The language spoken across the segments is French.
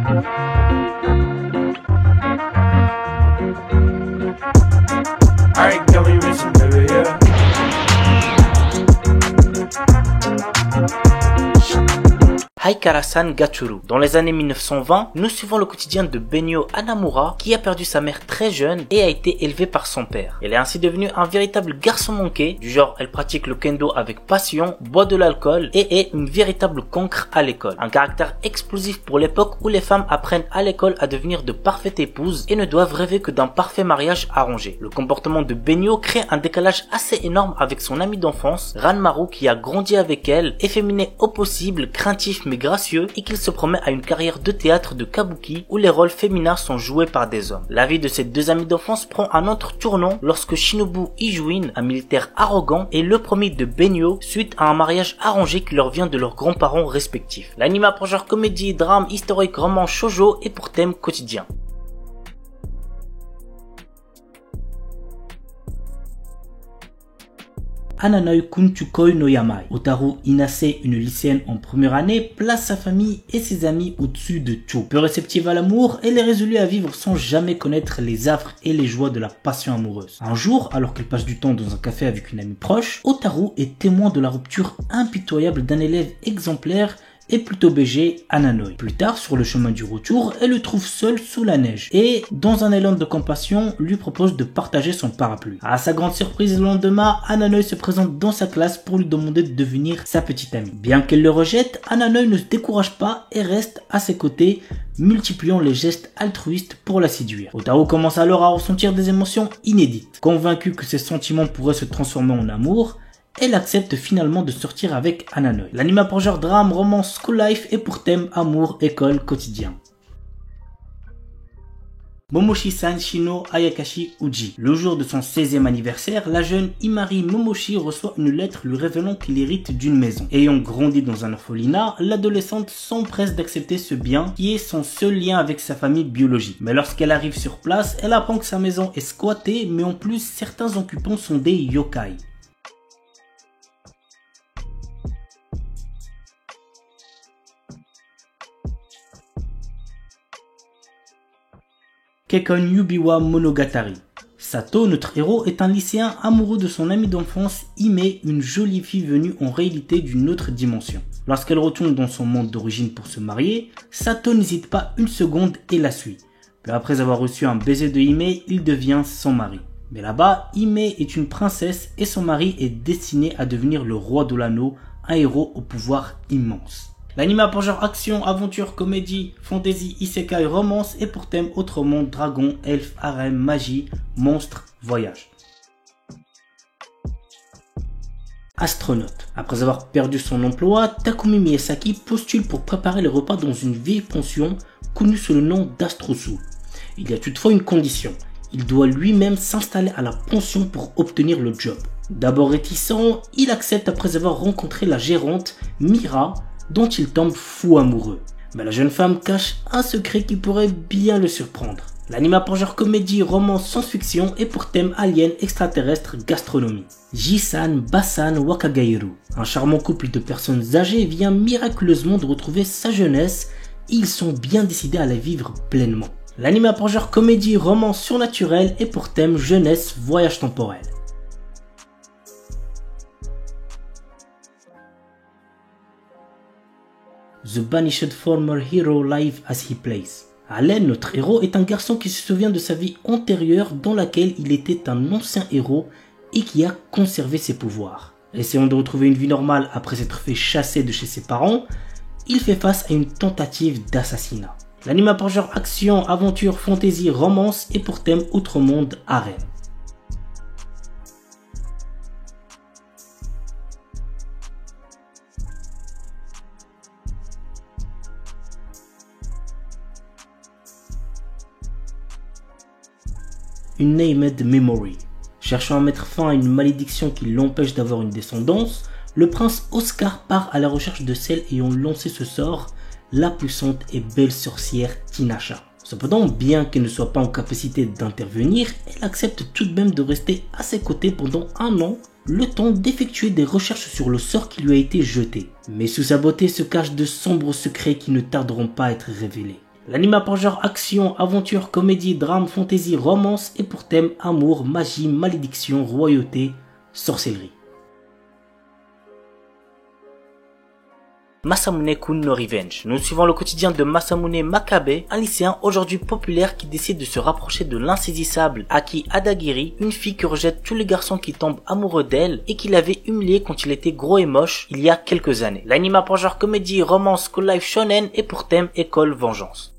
Alright, girl, we racing, baby, yeah. Haikara-san Gachuru. Dans les années 1920, nous suivons le quotidien de Benyo Hanamura qui a perdu sa mère très jeune et a été élevée par son père. Elle est ainsi devenue un véritable garçon manqué, du genre elle pratique le kendo avec passion, boit de l'alcool et est une véritable cancre à l'école. Un caractère explosif pour l'époque où les femmes apprennent à l'école à devenir de parfaites épouses et ne doivent rêver que d'un parfait mariage arrangé. Le comportement de Benyo crée un décalage assez énorme avec son ami d'enfance, Ranmaru, qui a grandi avec elle, efféminé au possible, craintif mais gracieux, et qu'il se promet à une carrière de théâtre de kabuki où les rôles féminins sont joués par des hommes. La vie de ces deux amis d'enfance prend un autre tournant lorsque Shinobu Ijuin, un militaire arrogant, est le premier de Benyo suite à un mariage arrangé qui leur vient de leurs grands-parents respectifs. L'anime a pour genre comédie, drame, historique, roman, shoujo et pour thème quotidien. Hananoi Kunchukoi no Yamai. Otaru Inase, une lycéenne en première année, place sa famille et ses amis au-dessus de tout. Peu réceptive à l'amour, elle est résolue à vivre sans jamais connaître les affres et les joies de la passion amoureuse. Un jour, alors qu'elle passe du temps dans un café avec une amie proche, Otaru est témoin de la rupture impitoyable d'un élève exemplaire et plutôt BG, Hananoi. Plus tard, sur le chemin du retour, elle le trouve seul sous la neige et, dans un élan de compassion, lui propose de partager son parapluie. À sa grande surprise, le lendemain, Hananoi se présente dans sa classe pour lui demander de devenir sa petite amie. Bien qu'elle le rejette, Hananoi ne se décourage pas et reste à ses côtés, multipliant les gestes altruistes pour la séduire. Otaru commence alors à ressentir des émotions inédites. Convaincue que ses sentiments pourraient se transformer en amour, elle accepte finalement de sortir avec Hananoi. L'anime a pour genre drame, romance, school life et pour thème amour, école, quotidien. Momoshi-san Shino Ayakashi Uji. Le jour de son 16e anniversaire, la jeune Imari Momoshi reçoit une lettre lui révélant qu'il hérite d'une maison. Ayant grandi dans un orphelinat, l'adolescente s'empresse d'accepter ce bien qui est son seul lien avec sa famille biologique. Mais lorsqu'elle arrive sur place, elle apprend que sa maison est squattée, mais en plus certains occupants sont des yokai. Kekkon Yubiwa Monogatari. Sato, notre héros, est un lycéen amoureux de son ami d'enfance, Hime, une jolie fille venue en réalité d'une autre dimension. Lorsqu'elle retourne dans son monde d'origine pour se marier, Sato n'hésite pas une seconde et la suit. Puis après avoir reçu un baiser de Hime, il devient son mari. Mais là-bas, Hime est une princesse et son mari est destiné à devenir le roi de l'anneau, un héros au pouvoir immense. L'anime a pour genre action, aventure, comédie, fantasy, isekai, romance et pour thème autre monde, dragon, elfe, harem, magie, monstre, voyage. Astronaute. Après avoir perdu son emploi, Takumi Miyazaki postule pour préparer les repas dans une vieille pension connue sous le nom d'Astrosu. Il y a toutefois une condition. Il doit lui-même s'installer à la pension pour obtenir le job. D'abord réticent, il accepte après avoir rencontré la gérante, Mira, dont il tombe fou amoureux. Mais la jeune femme cache un secret qui pourrait bien le surprendre. L'anime a pour genre comédie, romance, science-fiction et pour thème alien, extraterrestre, gastronomie. Jisan Basan Wakagairu. Un charmant couple de personnes âgées vient miraculeusement de retrouver sa jeunesse et ils sont bien décidés à la vivre pleinement. L'anime a pour genre comédie, romance surnaturelle et pour thème jeunesse, voyage temporel. The Banished Former Hero Live as He Plays. Allen, notre héros, est un garçon qui se souvient de sa vie antérieure dans laquelle il était un ancien héros et qui a conservé ses pouvoirs. Essayant de retrouver une vie normale après s'être fait chasser de chez ses parents, il fait face à une tentative d'assassinat. L'anime a pour genre action, aventure, fantasy, romance et pour thème outre monde, harem. Une Named Memory. Cherchant à mettre fin à une malédiction qui l'empêche d'avoir une descendance, le prince Oscar part à la recherche de celle ayant lancé ce sort, la puissante et belle sorcière Tinasha. Cependant, bien qu'elle ne soit pas en capacité d'intervenir, elle accepte tout de même de rester à ses côtés pendant un an, le temps d'effectuer des recherches sur le sort qui lui a été jeté. Mais sous sa beauté se cachent de sombres secrets qui ne tarderont pas à être révélés. L'anime a pour genre action, aventure, comédie, drame, fantasy, romance et pour thème amour, magie, malédiction, royauté, sorcellerie. Masamune-kun no Revenge. Nous suivons le quotidien de Masamune Makabe, un lycéen aujourd'hui populaire qui décide de se rapprocher de l'insaisissable Aki Adagiri, une fille qui rejette tous les garçons qui tombent amoureux d'elle et qui l'avait humilié quand il était gros et moche il y a quelques années. L'anime a pour genre comédie, romance, school life shonen et pour thème école vengeance.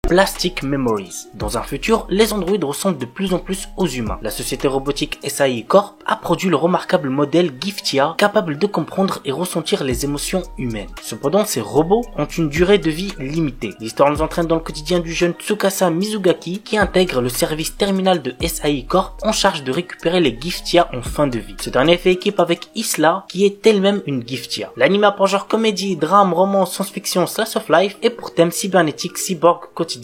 Plastic Memories. Dans un futur, les androïdes ressemblent de plus en plus aux humains. La société robotique SAI Corp a produit le remarquable modèle Giftia, capable de comprendre et ressentir les émotions humaines. Cependant, ces robots ont une durée de vie limitée. L'histoire nous entraîne dans le quotidien du jeune Tsukasa Mizugaki qui intègre le service terminal de SAI Corp en charge de récupérer les Giftia en fin de vie. Ce dernier fait équipe avec Isla, qui est elle-même une Giftia. L'anime a pour genre comédie, drame, romance, science-fiction, slice of life et pour thème cybernétique, cyborg, quotidien.